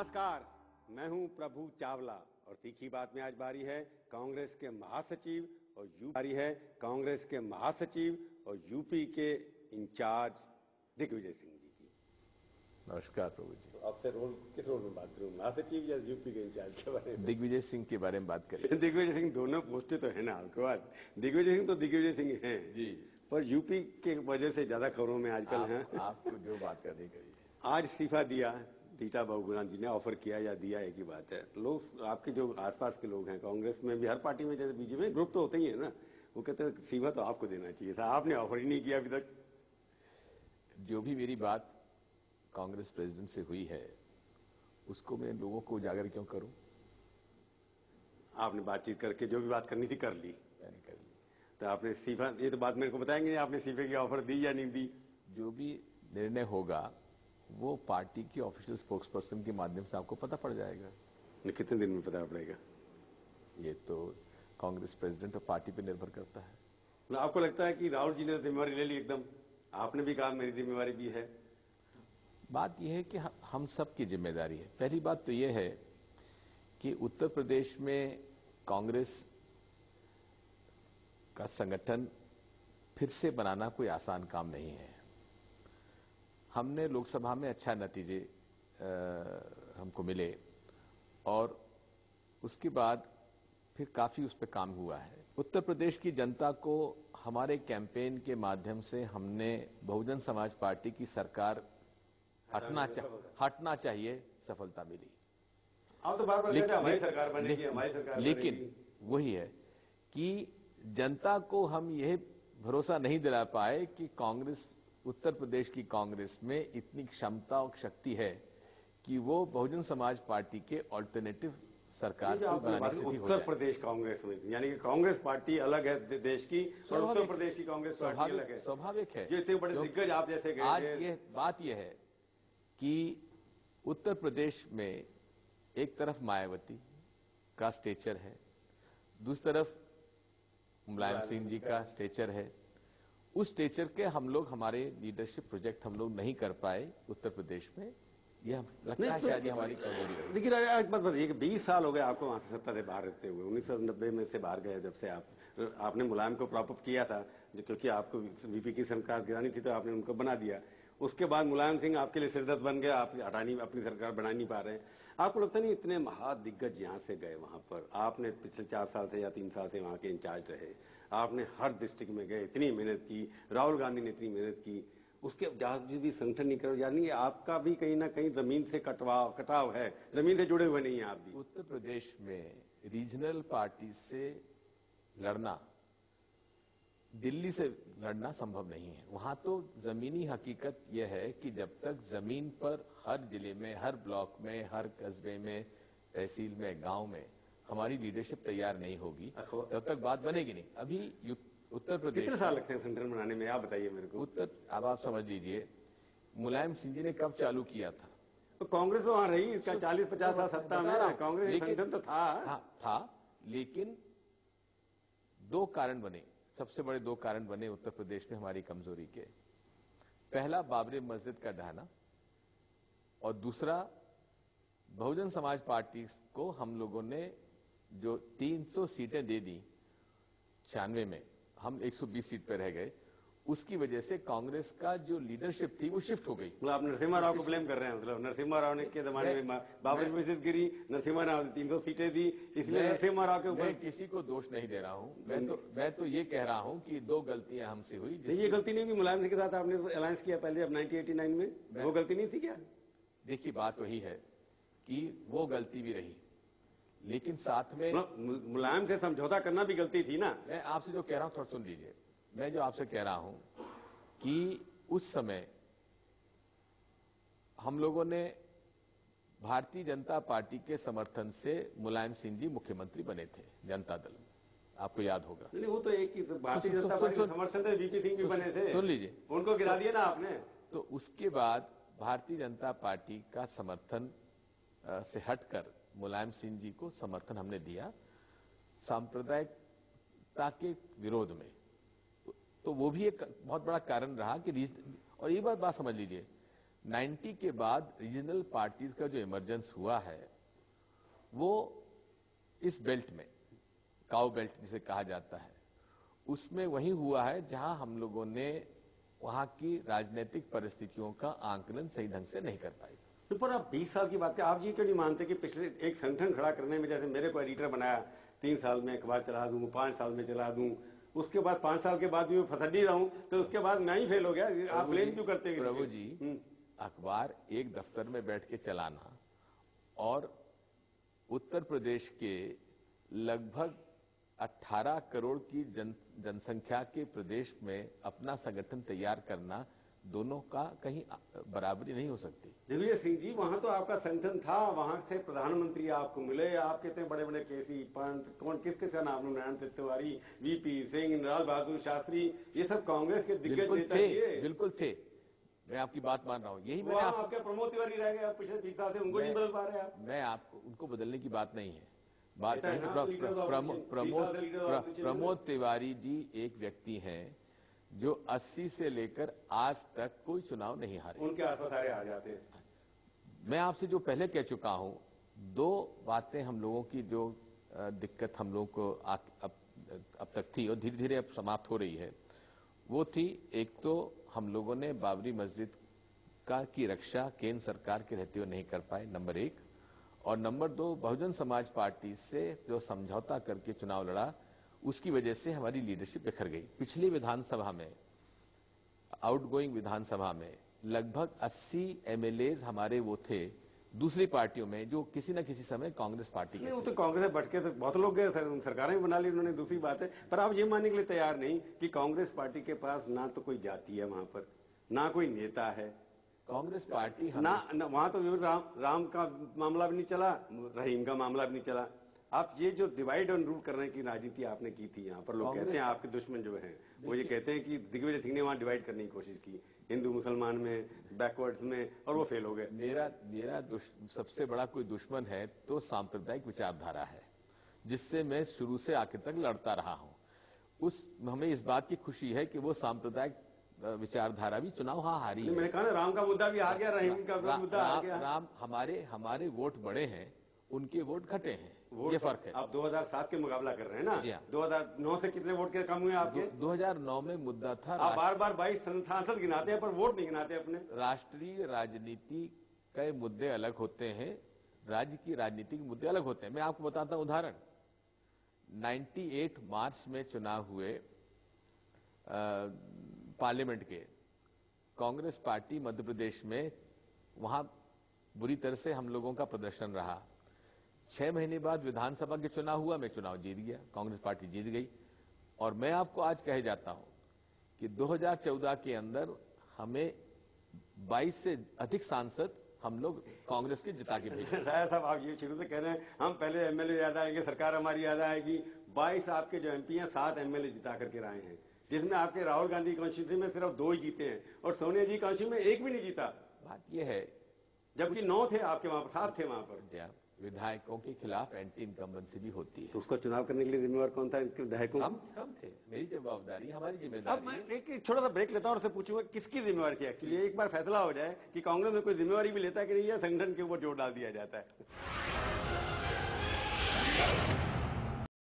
नमस्कार, मैं हूं प्रभु चावला और तीखी बात में आज बारी है कांग्रेस के महासचिव और यूपी के इंचार्ज दिग्विजय सिंह जी की। नमस्कार प्रभु जी। तो आपसे किस रोल में बात करूं, महासचिव या यूपी के इंचार्ज के बारे में? दिग्विजय सिंह के बारे में बात करें। दिग्विजय सिंह दोनों पोस्टें तो है ना आपके पास। दिग्विजय सिंह तो दिग्विजय सिंह हैं जी, पर यूपी के वजह से ज्यादा खबरों में आजकल हैं। आपको जो बात करनी करिए। आज इस्तीफा दिया रीटा बहुगुणा जी ने, ऑफर किया या दिया एक ही बात है। लोग आपके जो आसपास के लोग हैं कांग्रेस में भी, हर पार्टी में जैसे बीजेपी में ग्रुप तो होते ही है ना, वो कहते हैं इस्तीफा तो आपको देना चाहिए था, आपने ऑफर ही नहीं किया अभी तक। जो भी मेरी बात कांग्रेस प्रेसिडेंट से हुई है उसको मैं लोगों को उजागर क्यों करूं? आपने बातचीत करके जो भी बात करनी थी कर ली। मैंने कर ली। तो आपने इस्तीफा, ये तो बात मेरे को बताएंगे आपने इस्तीफे की ऑफर दी या नहीं दी? जो भी निर्णय होगा वो पार्टी की ऑफिशियल स्पोक्सपर्सन के माध्यम से आपको पता पड़ जाएगा। कितने दिन में पता पड़ेगा? ये तो कांग्रेस प्रेसिडेंट और पार्टी पे निर्भर करता है। आपको लगता है कि राहुल जी ने जिम्मेवारी ले ली एकदम? आपने भी कहा मेरी जिम्मेवारी भी है। बात यह है कि हम सब की जिम्मेदारी है। पहली बात तो यह है कि उत्तर प्रदेश में कांग्रेस का संगठन फिर से बनाना कोई आसान काम नहीं है। हमने लोकसभा में अच्छा नतीजे हमको मिले और उसके बाद फिर काफी उस पर काम हुआ है। उत्तर प्रदेश की जनता को हमारे कैंपेन के माध्यम से हमने बहुजन समाज पार्टी की सरकार हटना चाहिए, सफलता मिली। आप तो बार-बार कहते हैं हमारी सरकार बनेगी, हमारी सरकार बनेगी। लेकिन वही है कि जनता को हम यह भरोसा नहीं दिला पाए कि कांग्रेस, उत्तर प्रदेश की कांग्रेस में इतनी क्षमता और शक्ति है कि वो बहुजन समाज पार्टी के ऑल्टरनेटिव सरकार को बनाने की स्थिति हो जाए। उत्तर प्रदेश कांग्रेस में यानी कि कांग्रेस पार्टी अलग है देश की और उत्तर प्रदेश की कांग्रेस पार्टी अलग है। स्वाभाविक है। जो इतने बड़े दिग्गज आप जैसे गए आज ये बात यह है कि उत्तर प्रदेश में एक तरफ मायावती का स्टेचर है, दूसरी तरफ मुलायम सिंह जी का स्टेचर है। उस स्टेचर के हम लोग, हमारे लीडरशिप प्रोजेक्ट हम लोग नहीं कर पाए उत्तर प्रदेश में। यह लगता है शायद हमारी कमजोरी है। देखिए एक बात बताइए कि 20 साल हो गए आपको वहां से सत्ता से बाहर रहते हुए। 1990 में से बाहर गए जब से आपने मुलायम को प्रॉपअप किया था, क्योंकि आपको वीपी की सरकार गिरानी थी तो आपने उनको बना दिया। उसके बाद मुलायम सिंह आपके लिए सिरदर्द बन गए, आप अपनी सरकार बना नहीं पा रहे। आपको लगता नहीं इतने महादिग्गज यहाँ से गए वहां पर, आपने पिछले 4 साल से या 3 साल से वहां के इंचार्ज रहे, आपने हर डिस्ट्रिक्ट में गए, इतनी मेहनत की, राहुल गांधी ने इतनी मेहनत की, उसके बावजूद भी संगठन नहीं करो, यानी आपका भी कहीं ना कहीं जमीन से कटाव है, जमीन से जुड़े हुए नहीं है आप भी। उत्तर प्रदेश में रीजनल पार्टी से लड़ना, दिल्ली से लड़ना संभव नहीं है। वहां तो जमीनी हकीकत यह है कि जब तक जमीन पर हर जिले में, हर ब्लॉक में, हर कस्बे में, तहसील में, गांव में हमारी लीडरशिप तैयार नहीं होगी तब तक बात बनेगी नहीं। अभी उत्तर प्रदेश कितने साल लगते हैं संगठन बनाने में, आप बताइए मेरे को। अब आप समझ लीजिए मुलायम सिंह जी ने कब चालू किया था? तो कांग्रेस तो वहां रही 40-50 साल सत्ता में, कांग्रेस संगठन तो था। लेकिन 2 कारण बने, सबसे बड़े 2 कारण बने उत्तर प्रदेश में हमारी कमजोरी के। पहला बाबरी मस्जिद का ढहना और दूसरा बहुजन समाज पार्टी को हम लोगों ने जो 300 सीटें दे दी 96 में, हम 120 सीट पे रह गए। उसकी वजह से कांग्रेस का जो लीडरशिप थी वो शिफ्ट हो गई। मतलब आप नरसिम्हा राव को ब्लेम कर रहे हैं? मतलब नरसिम्हा राव ने के जमाने में बाबरी मस्जिद गिरी, नरसिम्हा राव ने 300 सीटें दी, इसलिए नरसिम्हा राव के ऊपर। मैं किसी को दोष नहीं दे रहा हूं, मैं तो ये कह रहा हूं कि 2 गलतियां हमसे हुई। ये गलती नहीं कि मुलायम सिंह के साथ आपने अलायंस किया पहले, अब 1989 में, वो गलती नहीं थी क्या? देखिए बात वही है कि वो गलती भी रही, लेकिन साथ में मुलायम से समझौता करना भी गलती थी ना। मैं आपसे जो कह रहा हूं थोड़ा सुन लीजिए। मैं जो आपसे कह रहा हूं कि उस समय हम लोगों ने भारतीय जनता पार्टी के समर्थन से मुलायम सिंह जी मुख्यमंत्री बने थे जनता दल में, आपको याद होगा। नहीं, वो तो एक ही भारतीय जनता पार्टी के समर्थन से वीपी सिंह भी बने थे। सुन लीजिए, उनको गिरा दिया ना आपने। तो उसके बाद भारतीय जनता पार्टी का समर्थन से हटकर मुलायम सिंह जी को समर्थन हमने दिया सांप्रदायिकता के विरोध में। तो वो भी एक बहुत बड़ा कारण रहा कि और ये बात समझ लीजिए, 90 के बाद रीजनल पार्टीज का जो इमरजेंस हुआ है वो इस बेल्ट में, काउ बेल्ट जिसे कहा जाता है, उसमें वही हुआ है जहां हम लोगों ने वहां की राजनीतिक परिस्थितियों का आंकलन सही ढंग से नहीं कर पाए। तो पर आप 20 साल की बात करें, आप ये क्यों नहीं मानते कि पिछले एक संगठन खड़ा करने में, जैसे मेरे को एडिटर बनाया, 3 साल में अखबार चला दूं, 5 साल में चला दूं, उसके बाद 5 साल के बाद भी मैं फसड्डी रहा हूं, तो उसके बाद मैं ही फेल हो गया। आप ब्लेम क्यों करते हैं? प्रभु जी, अखबार एक दफ्तर में बैठ के चलाना और उत्तर प्रदेश के लगभग 18 करोड़ की जनसंख्या के प्रदेश में अपना संगठन तैयार करना, दोनों का कहीं बराबरी नहीं हो सकती। दिग्विजय सिंह जी, वहां तो आपका संगठन था, वहां से प्रधानमंत्री आपको मिले, आपके इतने बड़े बड़े केसी पंत, कौन किसके नाम, नारायण तिवारी, वीपी सिंह, लाल बहादुर शास्त्री, ये सब कांग्रेस के दिग्गज नेता थे। बिल्कुल थे, मैं आपकी बात मान रहा हूँ। यही मैंने आपके प्रमोद तिवारी रह गए पिछले 20 साल से, उनको नहीं बदल पा रहे आप। मैं आपको उनको बदलने की बात नहीं है, बात प्रमोद तिवारी जी एक व्यक्ति हैं जो 80 से लेकर आज तक कोई चुनाव नहीं हारे, उनके आसपास सारे आ जाते हैं। मैं आपसे जो पहले कह चुका हूं, 2 बातें हम लोगों की जो दिक्कत हम लोगों को अब तक थी और धीरे धीरे अब समाप्त हो रही है, वो थी, एक तो हम लोगों ने बाबरी मस्जिद की रक्षा केंद्र सरकार के रहते हुए नहीं कर पाए, नंबर 1, और नंबर 2, बहुजन समाज पार्टी से जो समझौता करके चुनाव लड़ा, उसकी वजह से हमारी लीडरशिप बिखर गई। पिछली विधानसभा में, आउटगोइंग विधानसभा में लगभग 80 एमएलएज हमारे वो थे दूसरी पार्टियों में, जो किसी न किसी समय कांग्रेस पार्टी के। वो तो कांग्रेस में भटके तो बहुत लोग गए, सरकारें भी बना ली उन्होंने, दूसरी बात है। पर आप ये मानने के लिए तैयार नहीं कि कांग्रेस पार्टी के पास ना तो कोई जाति है वहां पर, ना कोई नेता है। कांग्रेस पार्टी ना वहां तो राम का मामला भी नहीं चला, रहीम का मामला भी नहीं चला। आप ये जो डिवाइड एंड रूल करने की राजनीति आपने की थी यहाँ पर, लोग कहते हैं आपके दुश्मन जो हैं वो ये कहते हैं कि दिग्विजय सिंह ने वहां डिवाइड करने की कोशिश की, हिंदू मुसलमान में, बैकवर्ड्स में, और वो फेल हो गए। मेरा सबसे बड़ा कोई दुश्मन है तो सांप्रदायिक विचारधारा है, जिससे मैं शुरू से आखिर तक लड़ता रहा हूं। हमें इस बात की खुशी है कि वो सांप्रदायिक विचारधारा भी चुनाव हारी है। मैंने कहा ना, राम का मुद्दा भी आ गया, रहीम का मुद्दा आ गया। राम हमारे वोट बड़े हैं, उनके वोट घटे हैं, ये फर्क है। आप 2007 के मुकाबला कर रहे हैं ना, 2009 से कितने वोट के कम हुए आपके? 2009 में मुद्दा था, आप बार बार 22 सांसद गिनाते हैं पर वोट नहीं गिनाते अपने। राष्ट्रीय राजनीति के मुद्दे अलग होते हैं, राज्य की राजनीति के मुद्दे अलग होते हैं। मैं आपको बताता हूं उदाहरण, 98 मार्च में चुनाव हुए पार्लियामेंट के, कांग्रेस पार्टी मध्य प्रदेश में, वहां बुरी तरह से हम लोगों का प्रदर्शन रहा। 6 महीने बाद विधानसभा के चुनाव हुआ, मैं चुनाव जीत गया, कांग्रेस पार्टी जीत गई। और मैं आपको आज कह जाता हूं कि 2014 के अंदर हमें 22 से अधिक सांसद हम लोग कांग्रेस के जिता के भेजे। राय साहब, आप ये शुरू से कह रहे हैं हम पहले एमएलए याद आएंगे, सरकार हमारी याद आएगी। 22 आपके जो एमपी हैं, 7 एमएलए जिता करके आए हैं, जिसमें आपके राहुल गांधी कॉन्स्टिट्यूंसी में सिर्फ 2 ही जीते हैं और सोनिया जी कॉन्स्टिट्यूंसी में 1 भी नहीं जीता। बात यह है, जबकि 9 थे आपके वहां पर, 7 थे वहां पर। विधायकों के खिलाफ एंटी इनकम्बेंसी भी होती है, तो उसको चुनाव करने के लिए जिम्मेवार कौन था? विधायकों हम थे, मेरी जवाबदारी, हमारी जिम्मेदारी। अब मैं एक छोटा सा ब्रेक लेता हूं और उससे पूछूंगा किसकी जिम्मेवारी थी एक्चुअली, एक बार फैसला हो जाए कि कांग्रेस में कोई जिम्मेवारी भी लेता है कि नहीं, या संगठन के ऊपर जोर डाल दिया जाता है।